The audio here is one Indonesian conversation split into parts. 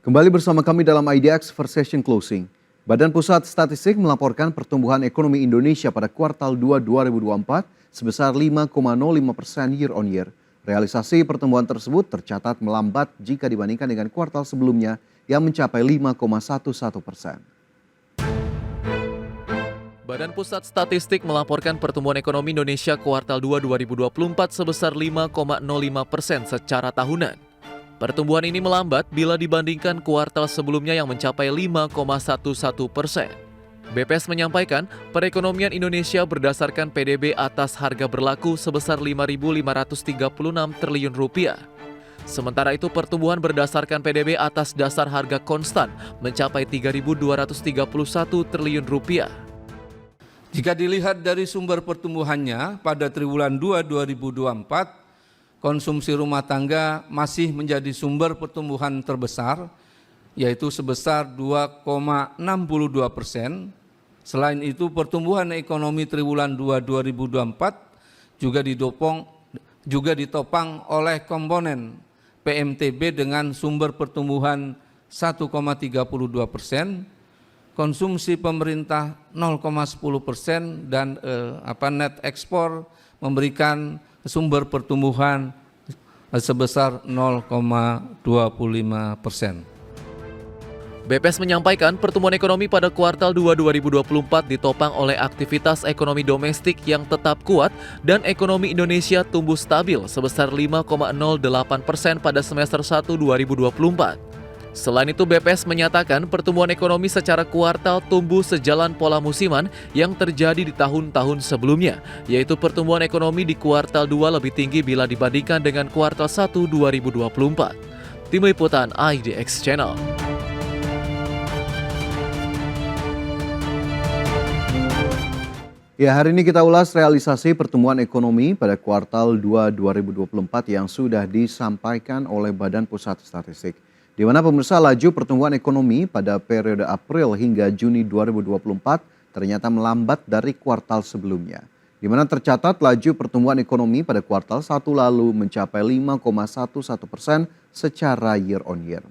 Kembali bersama kami dalam IDX First Session Closing. Badan Pusat Statistik melaporkan pertumbuhan ekonomi Indonesia pada kuartal 2 2024 sebesar 5,05% year on year. Realisasi pertumbuhan tersebut tercatat melambat jika dibandingkan dengan kuartal sebelumnya yang mencapai 5,11%. Badan Pusat Statistik melaporkan pertumbuhan ekonomi Indonesia kuartal 2 2024 sebesar 5,05% secara tahunan. Pertumbuhan ini melambat bila dibandingkan kuartal sebelumnya yang mencapai 5,11%. BPS menyampaikan perekonomian Indonesia berdasarkan PDB atas harga berlaku sebesar Rp5.536 triliun. Sementara itu pertumbuhan berdasarkan PDB atas dasar harga konstan mencapai Rp3.231 triliun. Jika dilihat dari sumber pertumbuhannya pada triwulan 2 2024, konsumsi rumah tangga masih menjadi sumber pertumbuhan terbesar, yaitu sebesar 2,62%. Selain itu, pertumbuhan ekonomi triwulan 2 2024 juga ditopang oleh komponen PMTB dengan sumber pertumbuhan 1,32%, konsumsi pemerintah 0,10% dan net ekspor memberikan sumber pertumbuhan sebesar 0,25%. BPS menyampaikan pertumbuhan ekonomi pada kuartal 2 2024 ditopang oleh aktivitas ekonomi domestik yang tetap kuat dan ekonomi Indonesia tumbuh stabil sebesar 5,08% pada semester 1 2024. Selain itu, BPS menyatakan pertumbuhan ekonomi secara kuartal tumbuh sejalan pola musiman yang terjadi di tahun-tahun sebelumnya, yaitu pertumbuhan ekonomi di kuartal 2 lebih tinggi bila dibandingkan dengan kuartal 1 2024. Tim Liputan IDX Channel. Ya, hari ini kita ulas realisasi pertumbuhan ekonomi pada kuartal 2 2024 yang sudah disampaikan oleh Badan Pusat Statistik. Di mana pemirsa laju pertumbuhan ekonomi pada periode April hingga Juni 2024 ternyata melambat dari kuartal sebelumnya. Di mana tercatat laju pertumbuhan ekonomi pada kuartal 1 lalu mencapai 5,11% secara year on year.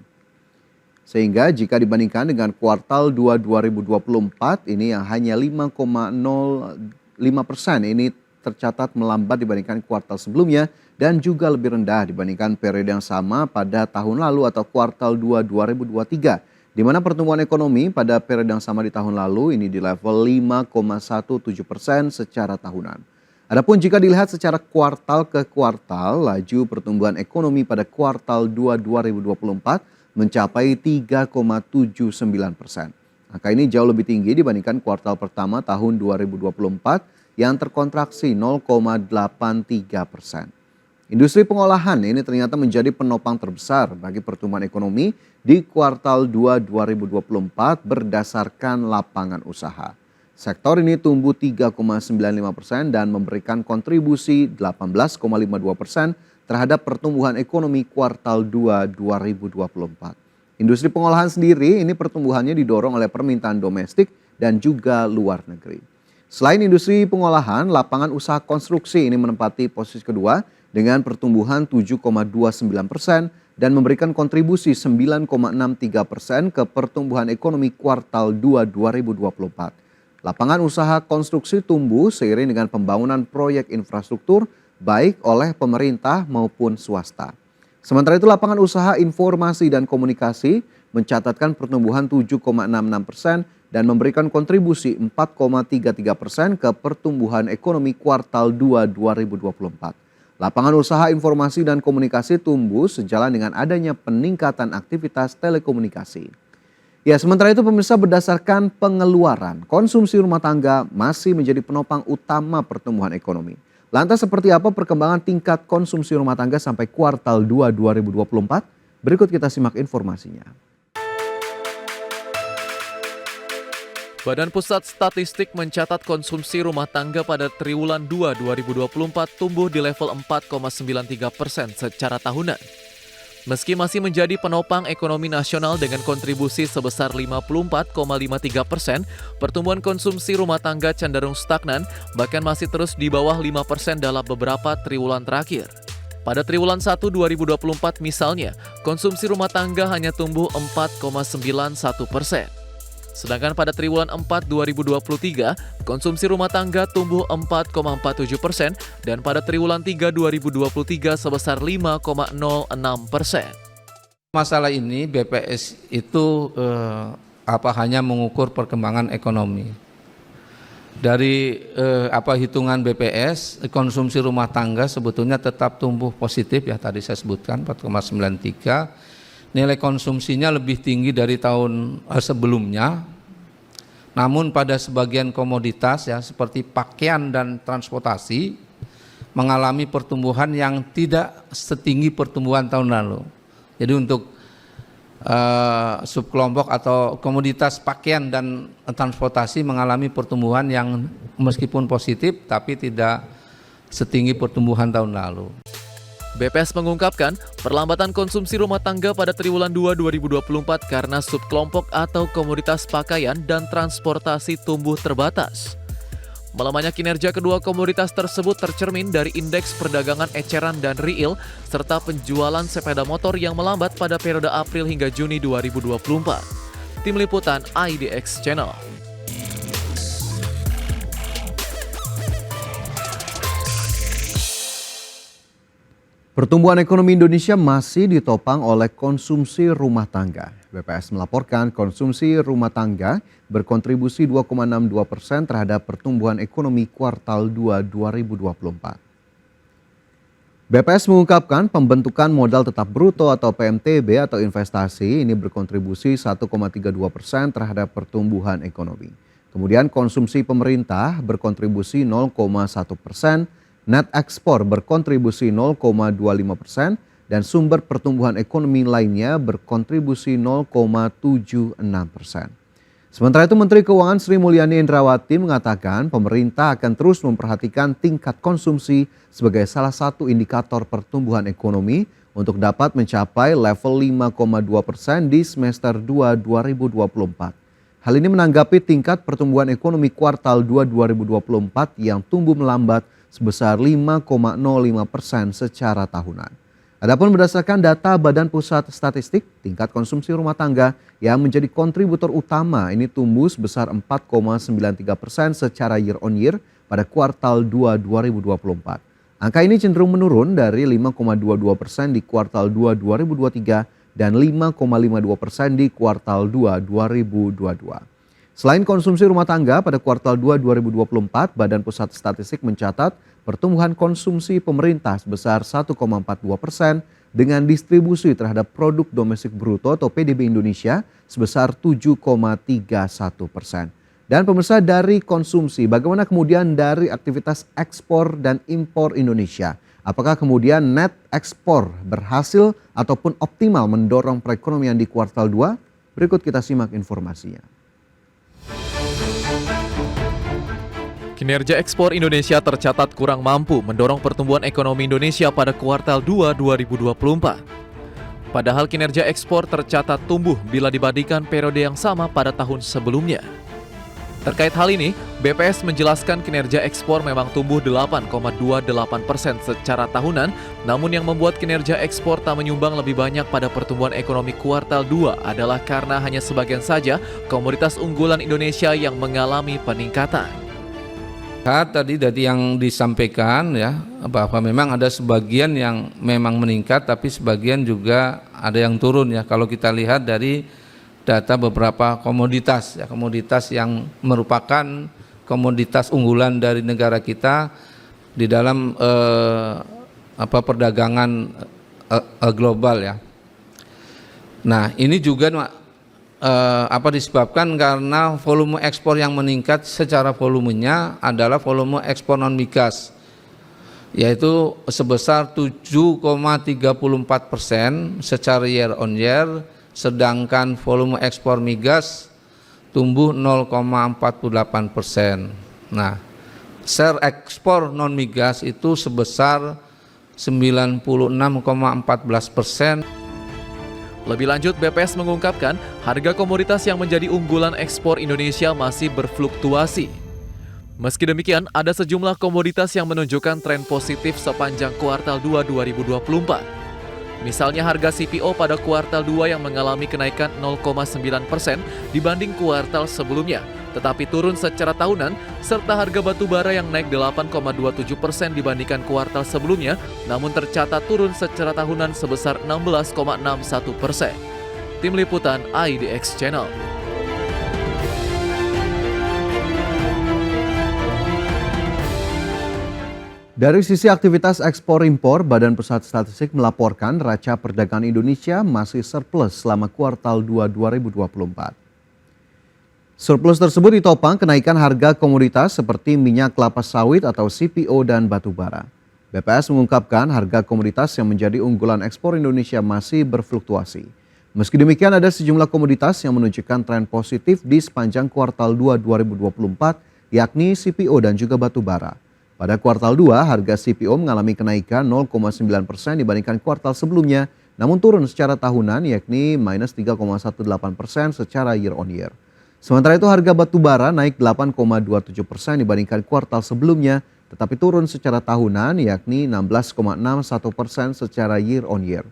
Sehingga jika dibandingkan dengan kuartal 2 2024 ini yang hanya 5,05%, ini tercatat melambat dibandingkan kuartal sebelumnya dan juga lebih rendah dibandingkan periode yang sama pada tahun lalu atau kuartal 2 2023, di mana pertumbuhan ekonomi pada periode yang sama di tahun lalu ini di level 5,17% secara tahunan. Adapun jika dilihat secara kuartal ke kuartal, laju pertumbuhan ekonomi pada kuartal 2 2024 mencapai 3,79%. Angka ini jauh lebih tinggi dibandingkan kuartal pertama tahun 2024 yang terkontraksi 0,83%. Industri pengolahan ini ternyata menjadi penopang terbesar bagi pertumbuhan ekonomi di kuartal 2 2024 berdasarkan lapangan usaha. Sektor ini tumbuh 3,95% dan memberikan kontribusi 18,52% terhadap pertumbuhan ekonomi kuartal 2 2024. Industri pengolahan sendiri ini pertumbuhannya didorong oleh permintaan domestik dan juga luar negeri. Selain industri pengolahan, lapangan usaha konstruksi ini menempati posisi kedua dengan pertumbuhan 7,29% dan memberikan kontribusi 9,63% ke pertumbuhan ekonomi kuartal 2 2024. Lapangan usaha konstruksi tumbuh seiring dengan pembangunan proyek infrastruktur baik oleh pemerintah maupun swasta. Sementara itu lapangan usaha informasi dan komunikasi mencatatkan pertumbuhan 7,66% dan memberikan kontribusi 4,33% ke pertumbuhan ekonomi kuartal 2 2024. Lapangan usaha informasi dan komunikasi tumbuh sejalan dengan adanya peningkatan aktivitas telekomunikasi. Ya, sementara itu pemirsa, berdasarkan pengeluaran, konsumsi rumah tangga masih menjadi penopang utama pertumbuhan ekonomi. Lantas seperti apa perkembangan tingkat konsumsi rumah tangga sampai kuartal 2 2024? Berikut kita simak informasinya. Badan Pusat Statistik mencatat konsumsi rumah tangga pada triwulan 2 2024 tumbuh di level 4,93% secara tahunan. Meski masih menjadi penopang ekonomi nasional dengan kontribusi sebesar 54,53%, pertumbuhan konsumsi rumah tangga cenderung stagnan, bahkan masih terus di bawah 5% dalam beberapa triwulan terakhir. Pada triwulan 1 2024 misalnya, konsumsi rumah tangga hanya tumbuh 4,91%. Sedangkan pada triwulan 4 2023, konsumsi rumah tangga tumbuh 4,47% dan pada triwulan 3 2023 sebesar 5,06%. Masalah ini BPS itu hanya mengukur perkembangan ekonomi. Dari hitungan BPS, konsumsi rumah tangga sebetulnya tetap tumbuh positif ya, tadi saya sebutkan 4,93. Nilai konsumsinya lebih tinggi dari tahun sebelumnya. Namun pada sebagian komoditas ya seperti pakaian dan transportasi mengalami pertumbuhan yang tidak setinggi pertumbuhan tahun lalu. Jadi untuk subkelompok atau komoditas pakaian dan transportasi mengalami pertumbuhan yang meskipun positif tapi tidak setinggi pertumbuhan tahun lalu. BPS mengungkapkan perlambatan konsumsi rumah tangga pada triwulan 2 2024 karena subkelompok atau komoditas pakaian dan transportasi tumbuh terbatas. Melemahnya kinerja kedua komoditas tersebut tercermin dari indeks perdagangan eceran dan real serta penjualan sepeda motor yang melambat pada periode April hingga Juni 2024. Tim Liputan IDX Channel. Pertumbuhan ekonomi Indonesia masih ditopang oleh konsumsi rumah tangga. BPS melaporkan konsumsi rumah tangga berkontribusi 2,62% terhadap pertumbuhan ekonomi kuartal 2 2024. BPS mengungkapkan pembentukan modal tetap bruto atau PMTB atau investasi ini berkontribusi 1,32% terhadap pertumbuhan ekonomi. Kemudian konsumsi pemerintah berkontribusi 0,1%, net ekspor berkontribusi 0,25%, dan sumber pertumbuhan ekonomi lainnya berkontribusi 0,76%. Sementara itu Menteri Keuangan Sri Mulyani Indrawati mengatakan pemerintah akan terus memperhatikan tingkat konsumsi sebagai salah satu indikator pertumbuhan ekonomi untuk dapat mencapai level 5,2% di semester 2 2024. Hal ini menanggapi tingkat pertumbuhan ekonomi kuartal 2 2024 yang tumbuh melambat sebesar 5,05% secara tahunan. Adapun berdasarkan data Badan Pusat Statistik, tingkat konsumsi rumah tangga yang menjadi kontributor utama ini tumbuh sebesar 4,93% secara year on year pada kuartal 2 2024. Angka ini cenderung menurun dari 5,22% di kuartal 2 2023 dan 5,52% di kuartal 2 2022. Selain konsumsi rumah tangga pada kuartal 2 2024, Badan Pusat Statistik mencatat pertumbuhan konsumsi pemerintah sebesar 1,42% dengan distribusi terhadap produk domestik bruto atau PDB Indonesia sebesar 7,31%. Dan pemirsa, dari konsumsi, bagaimana kemudian dari aktivitas ekspor dan impor Indonesia? Apakah kemudian net ekspor berhasil ataupun optimal mendorong perekonomian di kuartal 2? Berikut kita simak informasinya. Kinerja ekspor Indonesia tercatat kurang mampu mendorong pertumbuhan ekonomi Indonesia pada kuartal 2 2024. Padahal kinerja ekspor tercatat tumbuh bila dibandingkan periode yang sama pada tahun sebelumnya. Terkait hal ini, BPS menjelaskan kinerja ekspor memang tumbuh 8,28% secara tahunan, namun yang membuat kinerja ekspor tak menyumbang lebih banyak pada pertumbuhan ekonomi kuartal 2 adalah karena hanya sebagian saja komoditas unggulan Indonesia yang mengalami peningkatan. Tadi yang disampaikan ya bahwa memang ada sebagian yang memang meningkat tapi sebagian juga ada yang turun ya. Kalau kita lihat dari data beberapa komoditas ya, komoditas yang merupakan komoditas unggulan dari negara kita di dalam perdagangan global ya. Nah, ini juga disebabkan karena volume ekspor yang meningkat secara volumenya adalah volume ekspor non migas, yaitu sebesar 7,34% secara year on year, sedangkan volume ekspor migas tumbuh 0,48%. Nah, share ekspor non migas itu sebesar 96,14%. Lebih lanjut, BPS mengungkapkan harga komoditas yang menjadi unggulan ekspor Indonesia masih berfluktuasi. Meski demikian, ada sejumlah komoditas yang menunjukkan tren positif sepanjang kuartal 2 2024. Misalnya harga CPO pada kuartal 2 yang mengalami kenaikan 0,9% dibanding kuartal sebelumnya, tetapi turun secara tahunan, serta harga batu bara yang naik 8,27% dibandingkan kuartal sebelumnya, namun tercatat turun secara tahunan sebesar 16,61%. Tim Liputan IDX Channel. Dari sisi aktivitas ekspor-impor, Badan Pusat Statistik melaporkan neraca perdagangan Indonesia masih surplus selama kuartal 2 2024. Surplus tersebut ditopang kenaikan harga komoditas seperti minyak kelapa sawit atau CPO dan batu bara. BPS mengungkapkan harga komoditas yang menjadi unggulan ekspor Indonesia masih berfluktuasi. Meski demikian ada sejumlah komoditas yang menunjukkan tren positif di sepanjang kuartal 2 2024, yakni CPO dan juga batu bara. Pada kuartal 2, harga CPO mengalami kenaikan 0,9% dibandingkan kuartal sebelumnya, namun turun secara tahunan yakni minus 3,18% secara year on year. Sementara itu harga batu bara naik 8,27% dibandingkan kuartal sebelumnya, tetapi turun secara tahunan yakni 16,61% secara year on year.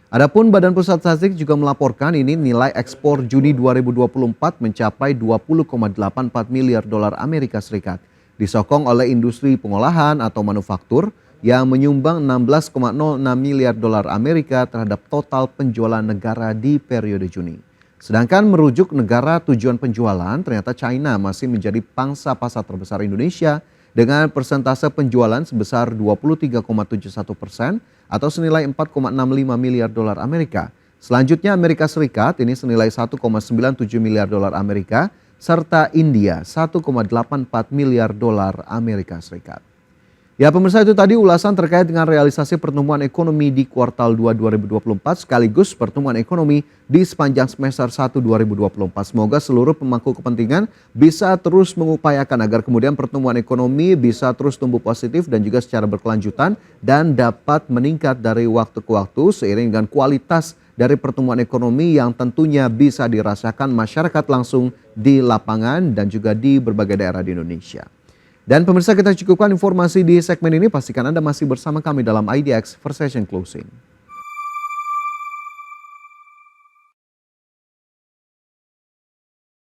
Adapun Badan Pusat Statistik juga melaporkan ini nilai ekspor Juni 2024 mencapai 20,84 miliar dolar Amerika Serikat. Disokong oleh industri pengolahan atau manufaktur yang menyumbang 16,06 miliar dolar Amerika terhadap total penjualan negara di periode Juni. Sedangkan merujuk negara tujuan penjualan, ternyata China masih menjadi pangsa pasar terbesar Indonesia dengan persentase penjualan sebesar 23,71% atau senilai 4,65 miliar dolar Amerika. Selanjutnya Amerika Serikat ini senilai 1,97 miliar dolar Amerika, serta India 1,84 miliar dolar Amerika Serikat. Ya pemirsa, itu tadi ulasan terkait dengan realisasi pertumbuhan ekonomi di kuartal 2 2024 sekaligus pertumbuhan ekonomi di sepanjang semester 1 2024. Semoga seluruh pemangku kepentingan bisa terus mengupayakan agar kemudian pertumbuhan ekonomi bisa terus tumbuh positif dan juga secara berkelanjutan dan dapat meningkat dari waktu ke waktu seiring dengan kualitas dari pertumbuhan ekonomi yang tentunya bisa dirasakan masyarakat langsung di lapangan dan juga di berbagai daerah di Indonesia. Dan pemirsa, kita cukupkan informasi di segmen ini. Pastikan Anda masih bersama kami dalam IDX First Session Closing.